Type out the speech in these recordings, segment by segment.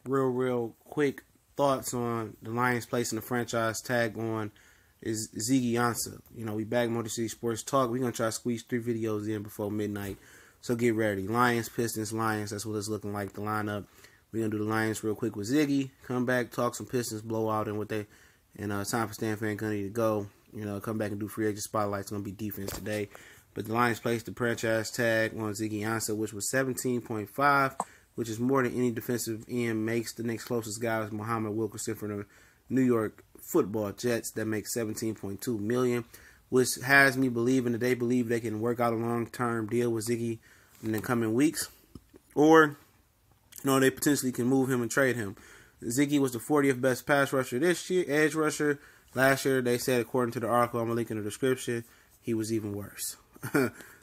real quick thoughts on the Lions placing the franchise tag on is Ziggy Ansah. You know, we back Motor City Sports Talk. We're going to try to squeeze 3 videos in before midnight. So get ready. Lions, Pistons, Lions. That's what it's looking like, the lineup. We're going to do the Lions real quick with Ziggy. Come back, talk some Pistons, blowout, and what they... And time for Stan Van Gundy to go. You know, come back and do free agent spotlight. It's going to be defense today. But the Lions placed the franchise tag on Ziggy Ansah, which was 17.5, which is more than any defensive end makes. The next closest guy is Muhammad Wilkerson from the New York Football Jets that makes $17.2 million, which has me believing that they believe they can work out a long-term deal with Ziggy in the coming weeks. Or, you know, they potentially can move him and trade him. Ziggy was the 40th best pass rusher this year, edge rusher. Last year, they said, according to the article, I'm going to link in the description, he was even worse.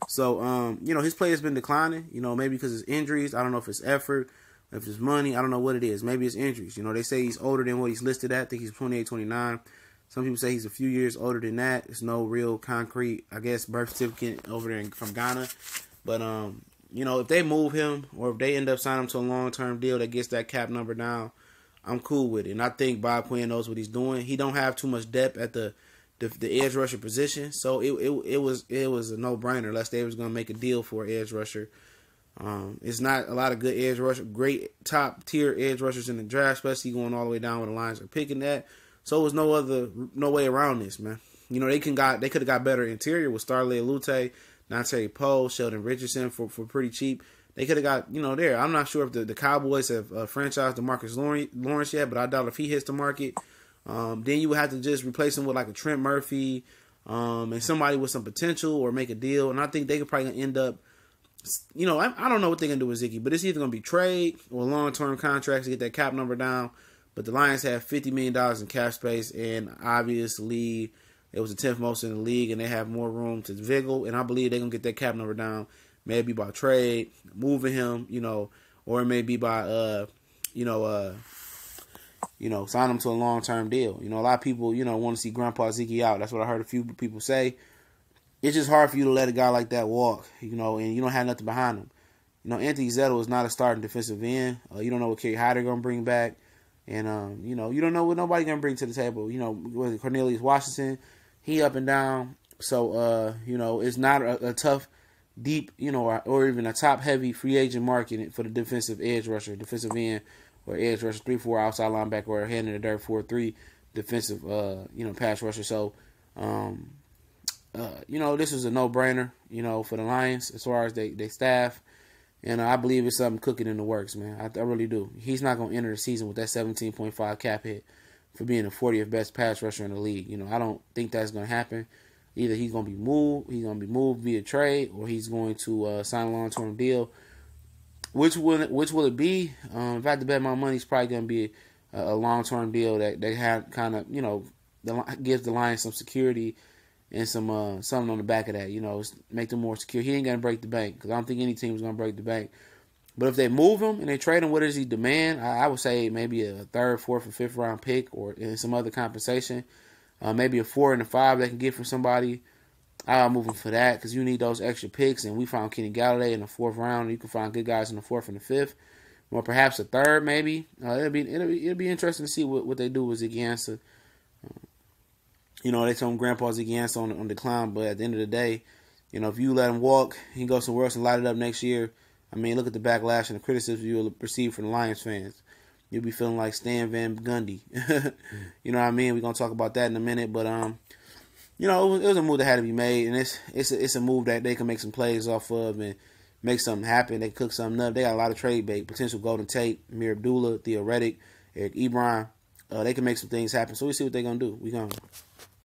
So, you know, his play has been declining, you know, maybe because it's injuries. I don't know if it's effort, if it's money. I don't know what it is. Maybe it's injuries. You know, they say he's older than what he's listed at. I think he's 28, 29. Some people say he's a few years older than that. It's no real concrete, I guess, birth certificate over there from Ghana. But, you know, if they move him or if they end up signing him to a long-term deal that gets that cap number down, I'm cool with it. And I think Bob Quinn knows what he's doing. He don't have too much depth at the edge rusher position, so it was a no-brainer unless they was going to make a deal for an edge rusher. It's not a lot of good edge rusher, great top-tier edge rushers in the draft, especially going all the way down when the Lions are picking that. So it was no way around this, man. You know, they could have got better interior with Starley Alute, Nante Poe, Sheldon Richardson for pretty cheap. They could have got, you know, there. I'm not sure if the Cowboys have franchised DeMarcus Lawrence yet, but I doubt if he hits the market. Then you would have to just replace him with like a Trent Murphy and somebody with some potential or make a deal. And I think they could probably end up, you know, I don't know what they're going to do with Ziggy, but it's either going to be trade or long-term contracts to get that cap number down. But the Lions have $50 million in cap space, and obviously it was the 10th most in the league, and they have more room to wiggle. And I believe they're going to get that cap number down. Maybe by trade, moving him, you know, or it may be by, sign him to a long-term deal. You know, a lot of people, you know, want to see Grandpa Ziggy out. That's what I heard a few people say. It's just hard for you to let a guy like that walk, you know, and you don't have nothing behind him. You know, Anthony Zettel is not a starting defensive end. You don't know what Kerry Hyder going to bring back. And, you know, you don't know what nobody going to bring to the table. You know, with Cornelius Washington, he up and down. So, you know, it's not a tough, deep, you know, or even a top-heavy free agent market for the defensive edge rusher, defensive end, or edge rusher, 3-4 outside linebacker, or hand in the dirt 4-3 defensive, you know, pass rusher. So, you know, this was a no-brainer, you know, for the Lions as far as they staff. And I believe it's something cooking in the works, man. I really do. He's not going to enter the season with that 17.5 cap hit for being the 40th best pass rusher in the league. You know, I don't think that's going to happen. Either he's going to be moved via trade, or he's going to sign a long-term deal. Which will it be? If I had to bet my money, it's probably going to be a long-term deal that have kind of, you know, gives the Lions some security and some something on the back of that. You know, make them more secure. He ain't going to break the bank because I don't think any team is going to break the bank. But if they move him and they trade him, what does he demand? I would say maybe a 3rd, 4th, or 5th round pick, or some other compensation. Maybe a 4 and a 5 they can get from somebody. I'll move him for that because you need those extra picks. And we found Kenny Galladay in the 4th round. You can find good guys in the 4th and the 5th, or perhaps a 3rd maybe. It'll be interesting to see what they do with Ziggy Ansah. You know, they told him Grandpa Ziggy Ansah on decline, but at the end of the day, you know, if you let him walk, he can go somewhere else and light it up next year. I mean, look at the backlash and the criticism you'll receive from the Lions fans. You'll be feeling like Stan Van Gundy. You know what I mean? We're going to talk about that in a minute. But, you know, it was a move that had to be made. And it's a move that they can make some plays off of and make something happen. They can cook something up. They got a lot of trade bait. Potential Golden Tate, Amir Abdullah, Theo Reddick, Eric Ebron. They can make some things happen. So we see what they're going to do. We going to.